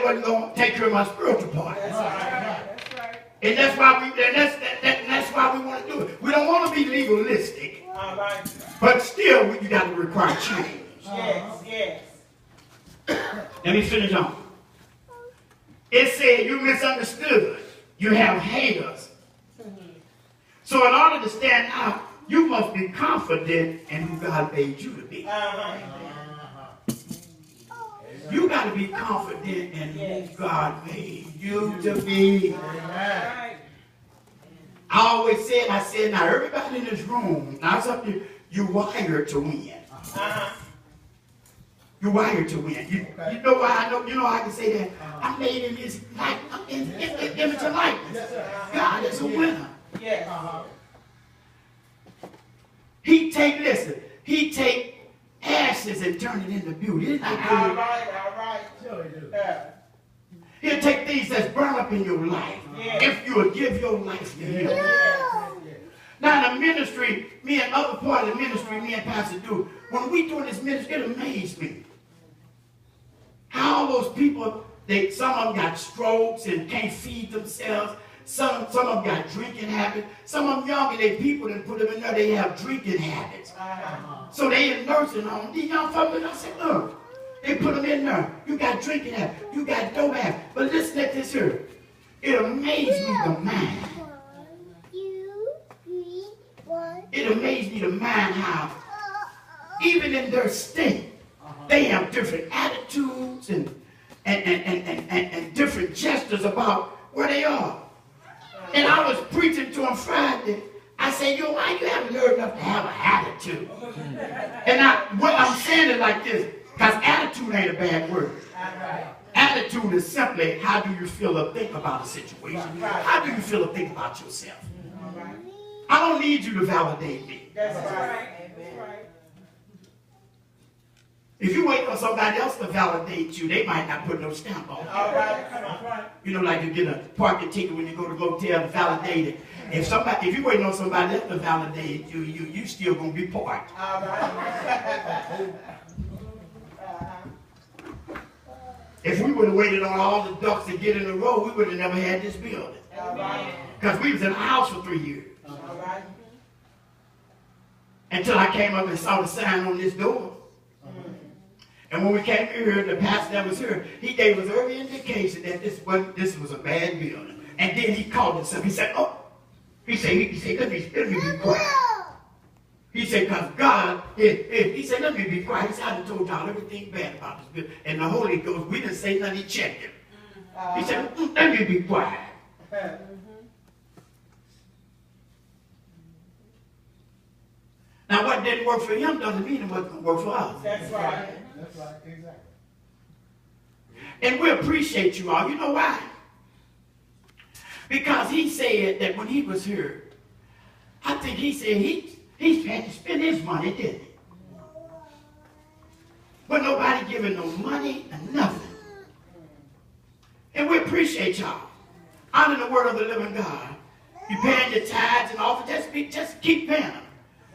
somebody wasn't going to take care of my spiritual part. That's right. And that's why we want to do it. We don't want to be legalistic. All right. But still, you got to require change. Yes. Let me finish on. It said you misunderstood. You have haters. So in order to stand out, you must be confident in who God made you to be. You got to be confident in who God made you to be. I always said, now everybody in this room, now it's up to you, you're wired to win. You're wired to win. You know why I know? You know I can say that? I'm made in His image and likeness. God is a winner. He take ashes and turn it into beauty. Isn't that good? All right. Sure you do. He'll take things that's burned up in your life. If you will give your life to Him. Now the ministry, me and other part of the ministry, me and Pastor do, when we doing this ministry, it amazed me. How all those people, some of them got strokes and can't feed themselves. Some of them got drinking habits. Some of them young and they people that put them in there, they have drinking habits. So they in nursing home. These young folks, I said, look, they put them in there. You got drinking habits. You got dope habits. But listen at this here. It amazed me the mind. It amazed me the mind how, even in their state, they have different attitudes and different gestures about where they are. And I was preaching to them Friday. I said, yo, why you haven't learned enough to have an attitude? And what I'm saying is like this, because attitude ain't a bad word. Attitude is simply how do you feel or think about a situation? How do you feel or think about yourself? I don't need you to validate me. That's right. If you wait for somebody else to validate you, they might not put no stamp on it. All right, come on. You know, like you get a parking ticket when you go to motel to validate it. If you waiting on somebody else to validate you still gonna be parked. All right. If we would have waited on all the ducks to get in a row, we would have never had this building. All right. Because we was in a house for 3 years. All right. Until I came up and saw the sign on this door. And when we came here, the pastor that was here, he gave us every indication that this was a bad building. And then he called himself. He said, he said, let me be quiet. He said, because God, he said, let me be quiet. He said, I done told y'all everything bad about this building. And the Holy Ghost, we didn't say nothing, he checked him. He said, let me be quiet. Now, what didn't work for him doesn't mean it wasn't going to work for us. That's right. That's right, exactly. And we appreciate you all. You know why? Because he said that when he was here, I think he said he had to spend his money, didn't he? But nobody giving no money and nothing. And we appreciate y'all. Honor the word of the living God. You paying your tithes and offers, just keep paying them.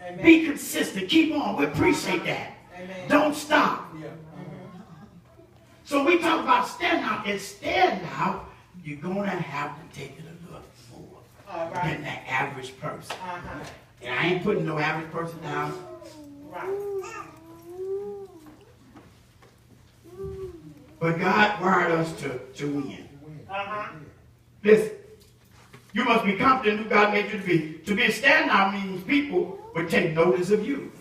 Amen. Be consistent. Keep on. We appreciate that. Amen. Don't stop. Yeah. So we talk about stand out. And stand out, you're going to have to take it a little more than the average person. And I ain't putting no average person down. But God wired us to win. Listen, you must be confident who God made you to be. To be a standout means people would take notice of you.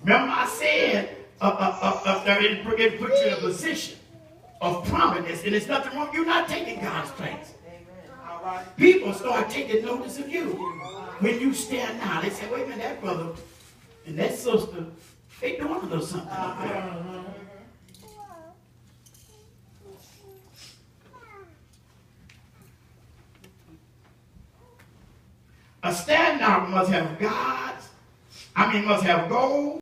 Remember I said it puts you in a position of prominence, and there's nothing wrong. You're not taking God's place. People start taking notice of you when you stand out. They say, wait a minute, that brother and that sister, they doing a little something up there. A standout must have goals.